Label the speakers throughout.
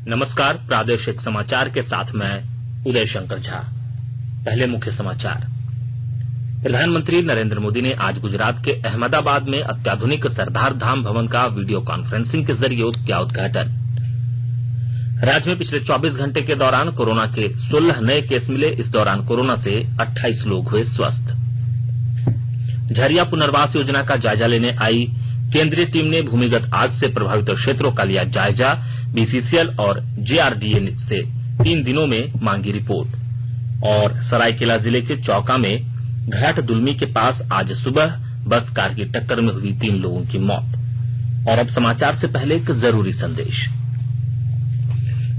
Speaker 1: नमस्कार, प्रादेशिक समाचार के साथ मैं उदय शंकर झा। पहले मुख्य समाचार। प्रधानमंत्री नरेंद्र मोदी ने आज गुजरात के अहमदाबाद में अत्याधुनिक सरदार धाम भवन का वीडियो कॉन्फ्रेंसिंग के जरिए किया उद्घाटन। राज्य में पिछले 24 घंटे के दौरान कोरोना के 16 नए केस मिले। इस दौरान कोरोना से 28 लोग हुए स्वस्थ। झरिया पुनर्वास योजना का जायजा लेने आई केंद्रीय टीम ने भूमिगत आग से प्रभावित क्षेत्रों का लिया जायजा। बीसीसीएल और जेआरडीए से 3 दिनों में मांगी रिपोर्ट। और सरायकेला जिले के चौका में घाट दुलमी के पास आज सुबह बस कार की टक्कर में हुई 3 लोगों की मौत। और अब समाचार से पहले एक जरूरी संदेश।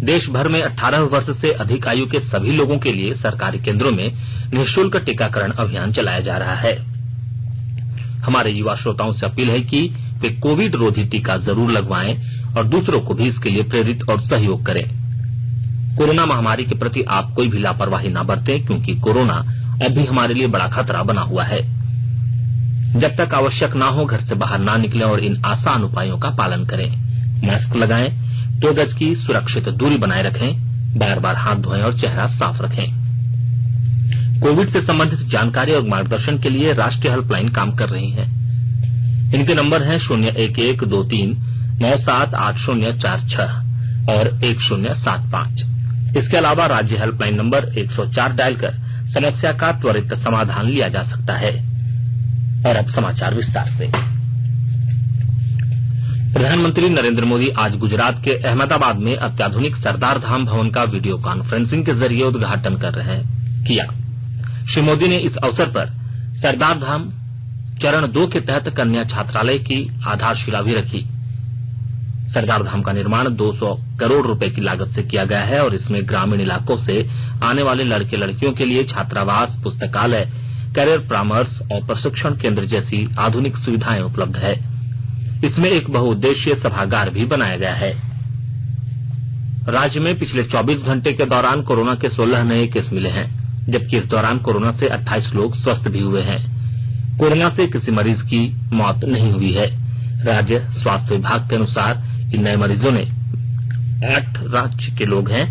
Speaker 1: देश भर में 18 वर्ष से अधिक आयु के सभी लोगों के लिए सरकारी केंद्रों में निःशुल्क टीकाकरण अभियान चलाया जा रहा है। हमारे युवा श्रोताओं से अपील है कि वे कोविड रोधी टीका जरूर लगवाएं और दूसरों को भी इसके लिए प्रेरित और सहयोग करें। कोरोना महामारी के प्रति आप कोई भी लापरवाही ना बरतें, क्योंकि कोरोना अब भी हमारे लिए बड़ा खतरा बना हुआ है। जब तक आवश्यक ना हो घर से बाहर ना निकलें और इन आसान उपायों का पालन करें। मास्क लगाएं, 2 गज की सुरक्षित दूरी बनाए रखें, बार बार हाथ धोएं और चेहरा साफ रखें। कोविड से संबंधित जानकारी और मार्गदर्शन के लिए राष्ट्रीय हेल्पलाइन काम कर रही है। इनके नंबर हैं 011239780046 और 1075। इसके अलावा राज्य हेल्पलाइन नंबर 104 डायल कर समस्या का त्वरित समाधान लिया जा सकता है। और अब समाचार विस्तार से। प्रधानमंत्री नरेंद्र मोदी आज गुजरात के अहमदाबाद में अत्याधुनिक सरदार धाम भवन का वीडियो कॉन्फ्रेंसिंग के जरिए उद्घाटन किया। श्री मोदी ने इस अवसर पर सरदार धाम चरण 2 के तहत कन्या छात्रालय की आधारशिला भी रखी। सरदार धाम का निर्माण 200 करोड़ रुपए की लागत से किया गया है और इसमें ग्रामीण इलाकों से आने वाले लड़के लड़कियों के लिए छात्रावास, पुस्तकालय, करियर परामर्श और प्रशिक्षण केंद्र जैसी आधुनिक सुविधाएं उपलब्ध है। इसमें एक बहुउद्देशीय सभागार भी बनाया गया है। राज्य में पिछले 24 घंटे के दौरान कोरोना के 16 नए केस मिले हैं, जबकि इस दौरान कोरोना से 28 लोग स्वस्थ भी हुए हैं। कोरोना से किसी मरीज की मौत नहीं हुई है। राज्य स्वास्थ्य विभाग के अनुसार इन नए मरीजों ने 8 राज्य के लोग हैं।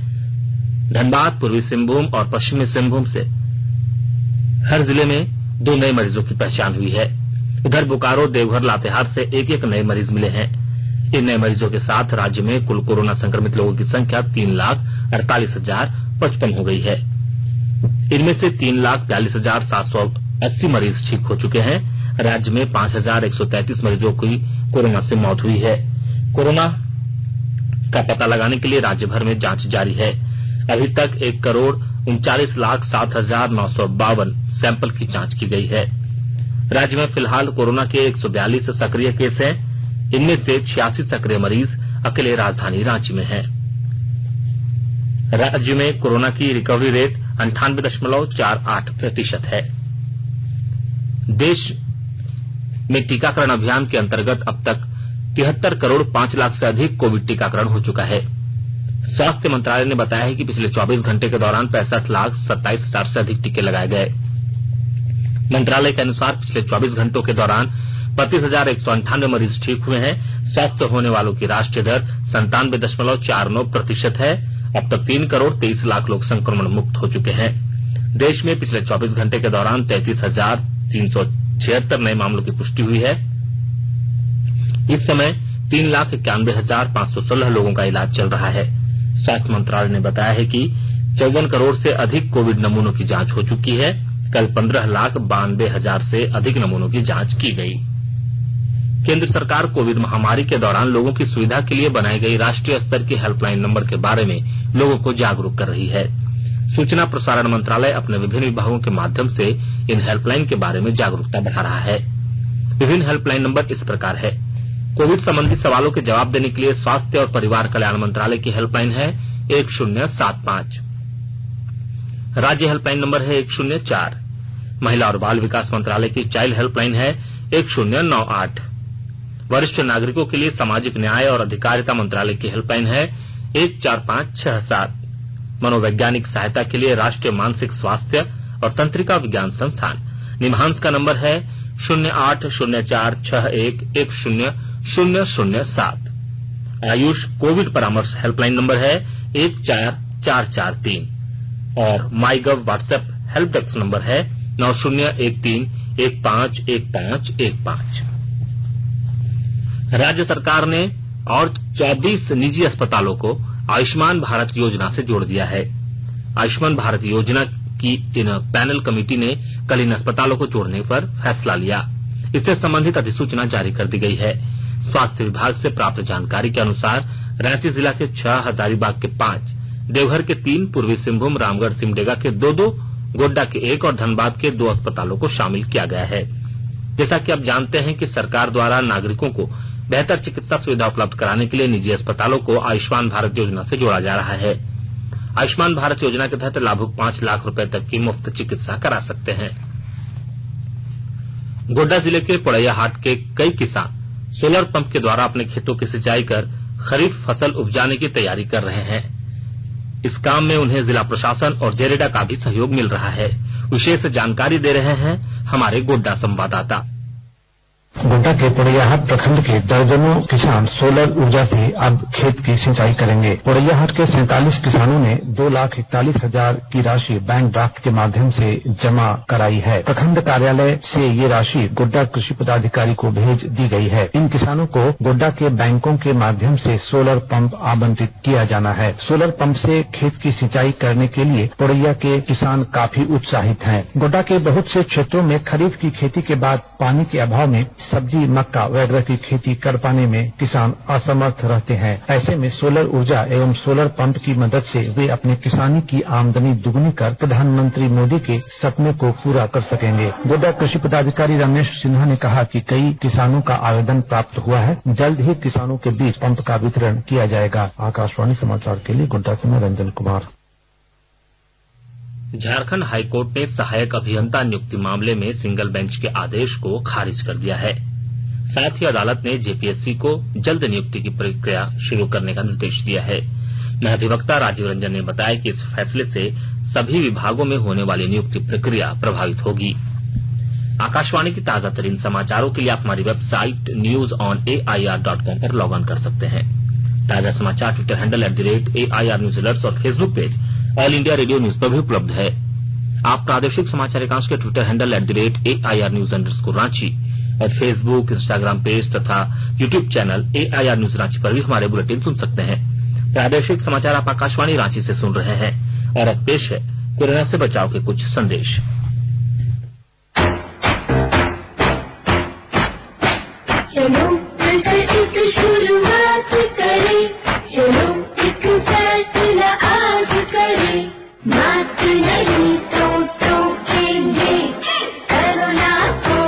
Speaker 1: धनबाद, पूर्वी सिंहभूम और पश्चिमी सिंहभूम से हर जिले में 2 नए मरीजों की पहचान हुई है। उधर बोकारो, देवघर, लातेहार से एक नए मरीज मिले हैं। इन नए मरीजों के साथ राज्य में कुल कोरोना संक्रमित लोगों की संख्या 3,48,055 हो गई है। इनमें से 3,42,780 मरीज ठीक हो चुके हैं। राज्य में 5,133 मरीजों की कोरोना से मौत हुई है। कोरोना का पता लगाने के लिए राज्य भर में जांच जारी है। अभी तक 1,39,07,952 सैंपल की जांच की गई है। राज्य में फिलहाल कोरोना के 142 सक्रिय केस हैं। इनमें से 86 सक्रिय मरीज अकेले राजधानी रांची में हैं। राज्य में कोरोना की रिकवरी रेट 98.48% है। देश में टीकाकरण अभियान के अंतर्गत अब तक 73 करोड़ 5 लाख से अधिक कोविड टीकाकरण हो चुका है। स्वास्थ्य मंत्रालय ने बताया है कि पिछले 24 घंटे के दौरान 65,27,000 से अधिक टीके लगाए गए। मंत्रालय के अनुसार पिछले 24 घंटों के दौरान 32,198 मरीज ठीक हुए हैं। स्वस्थ होने वालों की राष्ट्रीय दर 97.49% है। अब तक 3 करोड़ 23 लाख लोग संक्रमण मुक्त हो चुके हैं। देश में पिछले 24 घंटे के दौरान 33,376 नए मामलों की पुष्टि हुई है। इस समय 3,91,516 लोगों का इलाज चल रहा है। स्वास्थ्य मंत्रालय ने बताया है कि 54 करोड़ से अधिक कोविड नमूनों की जांच हो चुकी है। कल 15,92,000 से अधिक नमूनों की जांच की गई। केंद्र सरकार कोविड महामारी के दौरान लोगों की सुविधा के लिए बनाई गई राष्ट्रीय स्तर की हेल्पलाइन नंबर के बारे में लोगों को जागरूक कर रही है। सूचना प्रसारण मंत्रालय अपने विभिन्न विभागों के माध्यम से इन हेल्पलाइन के बारे में जागरूकता बढ़ा रहा है। विभिन्न हेल्पलाइन नंबर इस प्रकार है। कोविड संबंधी सवालों के जवाब देने के लिए स्वास्थ्य और परिवार कल्याण मंत्रालय की हेल्पलाइन है 1075। राज्य हेल्पलाइन नंबर है 104। महिला और बाल विकास मंत्रालय की चाइल्ड हेल्पलाइन है 1098। वरिष्ठ नागरिकों के लिए सामाजिक न्याय और अधिकारिता मंत्रालय की हेल्पलाइन है 14567। मनोवैज्ञानिक सहायता के लिए राष्ट्रीय मानसिक स्वास्थ्य और तंत्रिका विज्ञान संस्थान निम्हांस का नंबर है 080461100007। आयुष कोविड परामर्श हेल्पलाइन नंबर है 14443 और MyGov WhatsApp help desk number है 9013151515। राज्य सरकार ने और 24 निजी अस्पतालों को आयुष्मान भारत योजना से जोड़ दिया है। आयुष्मान भारत योजना की इन पैनल कमेटी ने कल इन अस्पतालों को जोड़ने पर फैसला लिया। इससे संबंधित अधिसूचना जारी कर दी गई है। स्वास्थ्य विभाग से प्राप्त जानकारी के अनुसार रांची जिला के 6, हजारीबाग के 5, देवघर के 3, पूर्वी सिंहभूम, रामगढ़ सिमडेगा के 2, गोड्डा के 1 और धनबाद के 2 अस्पतालों को शामिल किया गया है। जैसा कि आप जानते हैं कि सरकार द्वारा नागरिकों को बेहतर चिकित्सा सुविधा उपलब्ध कराने के लिए निजी अस्पतालों को आयुष्मान भारत योजना से जोड़ा जा रहा है। आयुष्मान भारत योजना के तहत लाभुक 5 लाख रुपए तक की मुफ्त चिकित्सा करा सकते हैं। गोड्डा जिले के पोड़ैयाहाट के कई किसान सोलर पंप के द्वारा अपने खेतों की सिंचाई कर खरीफ फसल उपजाने की तैयारी कर रहे हैं। इस काम में उन्हें जिला प्रशासन और जेरेडा का भी सहयोग मिल रहा है। विशेष जानकारी दे रहे हैं हमारे गोड्डा संवाददाता।
Speaker 2: गोड्डा के पोड़ैयाहाट प्रखंड के दर्जनों किसान सोलर ऊर्जा से अब खेत की सिंचाई करेंगे। पोड़ैयाहाट के 47 किसानों ने 2,41,000 की राशि बैंक ड्राफ्ट के माध्यम से जमा कराई है। प्रखंड कार्यालय से ये राशि गोड्डा कृषि पदाधिकारी को भेज दी गई है। इन किसानों को गोड्डा के बैंकों के माध्यम से सोलर पंप आवंटित किया जाना है। सोलर पंप से खेत की सिंचाई करने के लिए पोड़ैया के किसान काफी उत्साहित हैं। गोड्डा के बहुत से क्षेत्रों में खरीफ की खेती के बाद पानी के अभाव में सब्जी, मक्का वगैरह की खेती कर पाने में किसान असमर्थ रहते हैं। ऐसे में सोलर ऊर्जा एवं सोलर पंप की मदद से वे अपने किसानी की आमदनी दुगनी कर प्रधानमंत्री मोदी के सपने को पूरा कर सकेंगे। गोड्डा कृषि पदाधिकारी रमेश सिन्हा ने कहा कि कई किसानों का आवेदन प्राप्त हुआ है। जल्द ही किसानों के बीच पंप का वितरण किया जाएगा। आकाशवाणी समाचार के लिए गोड्डा से मैं रंजन कुमार।
Speaker 1: झारखंड हाईकोर्ट ने सहायक अभियंता नियुक्ति मामले में सिंगल बेंच के आदेश को खारिज कर दिया है। साथ ही अदालत ने जेपीएससी को जल्द नियुक्ति की प्रक्रिया शुरू करने का निर्देश दिया है। महाधिवक्ता राजीव रंजन ने बताया कि इस फैसले से सभी विभागों में होने वाली नियुक्ति प्रक्रिया प्रभावित होगी। आकाशवाणी की ताजा तरीन समाचारों के लिए आप हमारी वेबसाइट newsonair.com पर लॉग ऑन कर सकते हैं। ताजा समाचार Twitter handle @AIR News Alerts और Facebook page all India radio news पर भी उपलब्ध है। आप प्रादेशिक समाचार एकांश के Twitter handle @AIR News _Ranchi और फेसबुक, इंस्टाग्राम पेज तथा YouTube channel AIR News Ranchi पर भी हमारे बुलेटिन सुन सकते हैं। प्रादेशिक समाचार आप आकाशवाणी रांची से सुन रहे हैं और अब पेश है कोरोना से बचाव के कुछ संदेश।
Speaker 3: चलो मिलकर एक शुरुआत करें, चलो एक फैसला आज करें, मास्क नहीं तो टोकेंगे, कोरोना को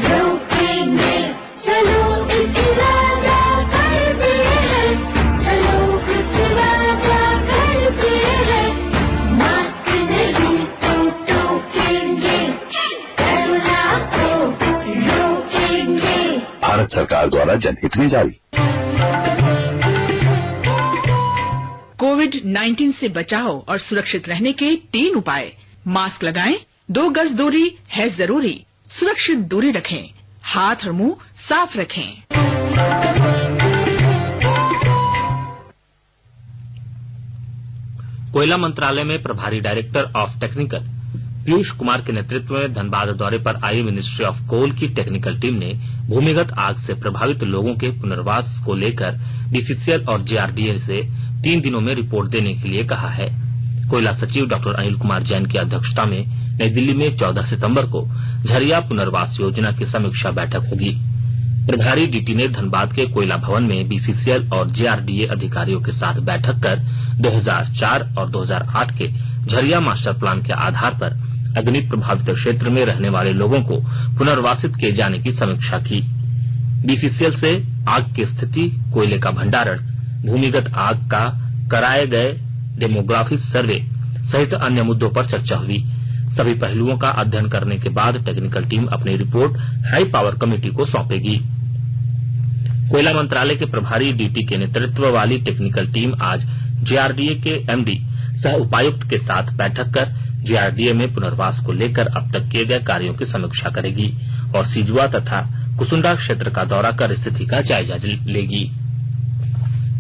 Speaker 3: रोकेंगे, चलो एक वादा करते हैं, चलो एक वादा करते हैं, मास्क नहीं तो टोकेंगे, कोरोना को रोकेंगे।
Speaker 4: भारत सरकार द्वारा जनहित में जारी।
Speaker 5: कोविड-19 से बचाव और सुरक्षित रहने के 3 उपाय। मास्क लगाएं, 2 गज दूरी है जरूरी, सुरक्षित दूरी रखें, हाथ और मुंह साफ रखें।
Speaker 1: कोयला मंत्रालय में प्रभारी director of technical Piyush Kumar के नेतृत्व में धनबाद दौरे पर आई मिनिस्ट्री ऑफ कोल की टेक्निकल टीम ने भूमिगत आग से प्रभावित लोगों के पुनर्वास को लेकर बीसीसीएल और जेआरडीए से 3 दिनों में रिपोर्ट देने के लिए कहा है। कोयला सचिव डॉक्टर अनिल कुमार जैन की अध्यक्षता में नई दिल्ली में 14 सितंबर को झरिया पुनर्वास योजना की समीक्षा बैठक होगी। प्रभारी डीटी ने धनबाद के कोयला भवन में बीसीसीएल और जेआरडीए अधिकारियों के साथ बैठक कर 2004 और 2008 के झरिया मास्टर प्लान के आधार पर अग्नि प्रभावित क्षेत्र में रहने वाले लोगों को पुनर्वासित किए जाने की समीक्षा की। बीसीसीएल से आग की स्थिति, कोयले का भंडारण, भूमिगत आग का कराए गए डेमोग्राफी सर्वे सहित अन्य मुद्दों पर चर्चा हुई। सभी पहलुओं का अध्ययन करने के बाद टेक्निकल टीम अपनी रिपोर्ट हाई पावर कमेटी को सौंपेगी। कोयला मंत्रालय के प्रभारी डीटी के नेतृत्व वाली टेक्निकल टीम आज जेआरडीए के एमडी सह उपायुक्त के साथ बैठक कर जेआरडीए में पुनर्वास को लेकर अब तक किए गए कार्यों की समीक्षा करेगी और सिजुआ तथा कुसुंडा क्षेत्र का दौरा कर स्थिति का जायजा लेगी।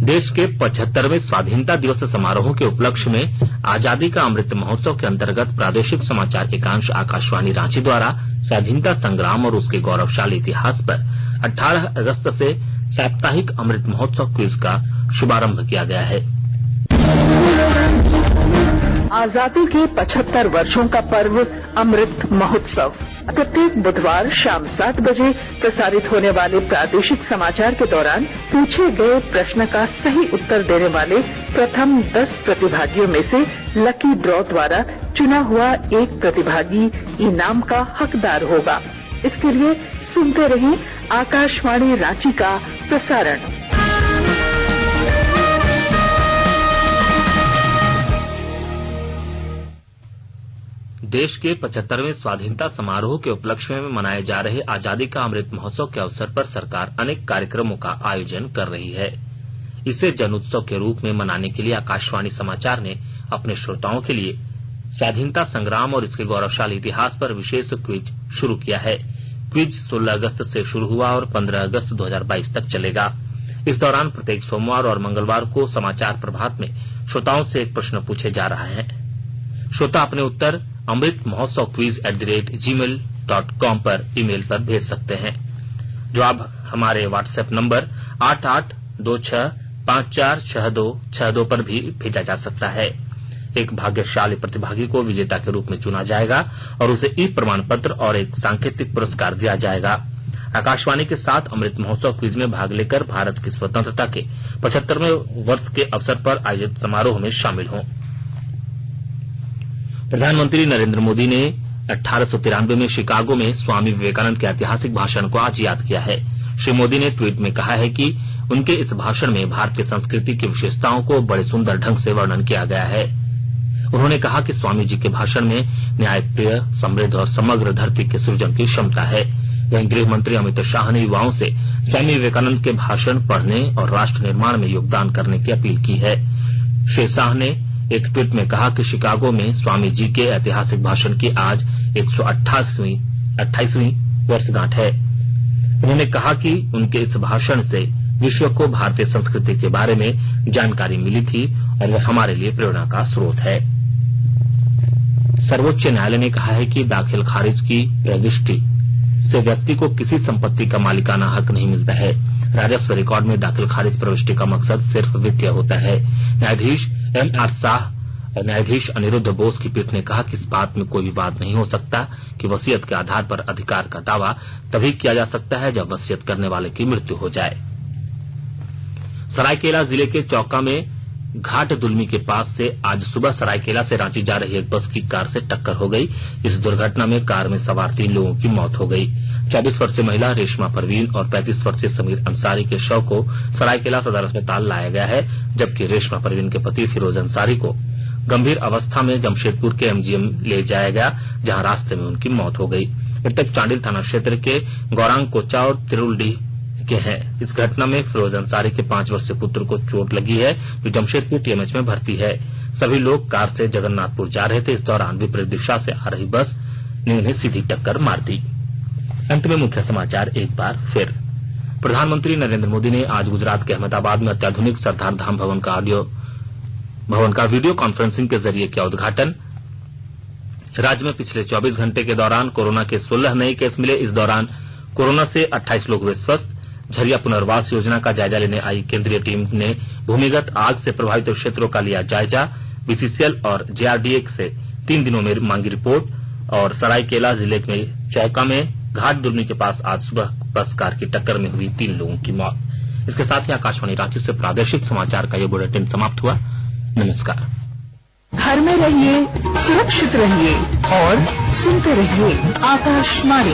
Speaker 1: देश के 75वें स्वाधीनता दिवस समारोह के उपलक्ष्य में आजादी का अमृत महोत्सव के अंतर्गत प्रादेशिक समाचार एकांश आकाशवाणी रांची द्वारा स्वाधीनता संग्राम और उसके गौरवशाली इतिहास पर 18 अगस्त से साप्ताहिक अमृत महोत्सव क्विज का शुभारंभ किया गया है।
Speaker 5: आजादी के 75 वर्षों का पर्व अमृत महोत्सव प्रत्येक बुधवार शाम 7 बजे प्रसारित होने वाले प्रादेशिक समाचार के दौरान पूछे गए प्रश्न का सही उत्तर देने वाले प्रथम 10 प्रतिभागियों में से लकी ड्रॉ द्वारा चुना हुआ एक प्रतिभागी इनाम का हकदार होगा। इसके लिए सुनते रहिए आकाशवाणी रांची का प्रसारण।
Speaker 1: देश के 75वें स्वाधीनता समारोह के उपलक्ष्य में मनाए जा रहे आजादी का अमृत महोत्सव के अवसर पर सरकार अनेक कार्यक्रमों का आयोजन कर रही है। इसे जन उत्सव के रूप में मनाने के लिए आकाशवाणी समाचार ने अपने श्रोताओं के लिए स्वाधीनता संग्राम और इसके गौरवशाली इतिहास पर विशेष क्विज शुरू किया है। क्विज 16 अगस्त से शुरू हुआ और 15 अगस्त 2022 तक चलेगा। इस दौरान प्रत्येक सोमवार और मंगलवार को समाचार प्रभात में श्रोताओं से एक प्रश्न पूछे जा रहा है। श्रोता अपने उत्तर अमृत महोत्सव quiz@gmail.com पर ईमेल पर भेज सकते हैं। जवाब हमारे व्हाट्सएप नंबर 8826546262 पर भी भेजा जा सकता है। एक भाग्यशाली प्रतिभागी को विजेता के रूप में चुना जाएगा और उसे ई प्रमाण पत्र और एक सांकेतिक पुरस्कार दिया जाएगा। आकाशवाणी के साथ अमृत महोत्सव क्विज में भाग लेकर भारत की स्वतंत्रता के 75वें वर्ष के अवसर पर आयोजित समारोह में शामिल हों। प्रधानमंत्री नरेंद्र मोदी ने 1893 में शिकागो में स्वामी विवेकानंद के ऐतिहासिक भाषण को आज याद किया है। श्री मोदी ने ट्वीट में कहा है कि उनके इस भाषण में भारतीय संस्कृति की विशेषताओं को बड़े सुंदर ढंग से वर्णन किया गया है। उन्होंने कहा कि स्वामी जी के भाषण में न्यायप्रिय, समृद्ध और समग्र धरती के सृजन की क्षमता है। वहीं गृह मंत्री अमित शाह ने युवाओं से स्वामी विवेकानंद के भाषण पढ़ने और राष्ट्र निर्माण में योगदान करने की अपील की है। श्री शाह ने एक ट्वीट में कहा कि शिकागो में स्वामी जी के ऐतिहासिक भाषण की आज 128वीं वर्षगांठ है। उन्होंने कहा कि उनके इस भाषण से विश्व को भारतीय संस्कृति के बारे में जानकारी मिली थी और वह हमारे लिए प्रेरणा का स्रोत है। सर्वोच्च न्यायालय ने कहा है कि दाखिल खारिज की प्रविष्टि से व्यक्ति को किसी संपत्ति का मालिकाना हक नहीं मिलता है। राजस्व रिकॉर्ड में दाखिल खारिज प्रविष्टि का मकसद सिर्फ वित्तीय होता है। न्यायाधीश M.R. शाह और न्यायाधीश अनिरुद्ध बोस की पीठ ने कहा कि इस बात में कोई विवाद नहीं हो सकता कि वसीयत के आधार पर अधिकार का दावा तभी किया जा सकता है जब वसीयत करने वाले की मृत्यु हो जाए। सरायकेला जिले के चौका में घाट दुलमी के पास से आज सुबह सरायकेला से रांची जा रही एक बस की कार से टक्कर हो गई। इस दुर्घटना में कार में सवार 3 लोगों की मौत हो गई। 24 वर्षीय महिला रेशमा परवीन और 35 वर्षीय समीर अंसारी के शव को सरायकेला सदर अस्पताल लाया गया है, जबकि रेशमा परवीन के पति फिरोज अंसारी को गंभीर अवस्था में जमशेदपुर के MGM ले जाया गया, जहां रास्ते में उनकी मौत हो गई। मृतक चांडिल थाना क्षेत्र के गौरांग कोचा और तिरुलडीह के हैं। इस घटना में फिरोज अंसारी के 5 वर्षीय पुत्र को चोट लगी है, जो जमशेदपुर TMH में भर्ती है। सभी लोग कार से जगन्नाथपुर जा रहे थे। इस दौरान विपरीत दिशा से आ रही बस ने उन्हें सीधी टक्कर मार दी। अंत में मुख्य समाचार एक बार फिर। प्रधानमंत्री नरेंद्र मोदी ने आज गुजरात के अहमदाबाद में अत्याधुनिक सरदार धाम भवन का वीडियो कॉन्फ्रेंसिंग के जरिए किया उद्घाटन। राज्य में पिछले 24 घंटे के दौरान कोरोना के 16 नए केस मिले। इस दौरान कोरोना से 28 लोग हुए स्वस्थ। झरिया पुनर्वास योजना का जायजा लेने आई केंद्रीय टीम ने भूमिगत आग से प्रभावित क्षेत्रों का लिया जायजा। BCCL और JRDA से 3 दिनों में मांगी रिपोर्ट। और सरायकेला जिले में चौका में घाट दुलमी के पास आज सुबह बस कार की टक्कर में हुई 3 लोगों की मौत। इसके साथ ही आकाशवाणी रांची से प्रादेशिक समाचार का ये बुलेटिन समाप्त हुआ। नमस्कार।
Speaker 5: घर में रहिए, सुरक्षित रहिए और सुनते रहिए आकाशवाणी।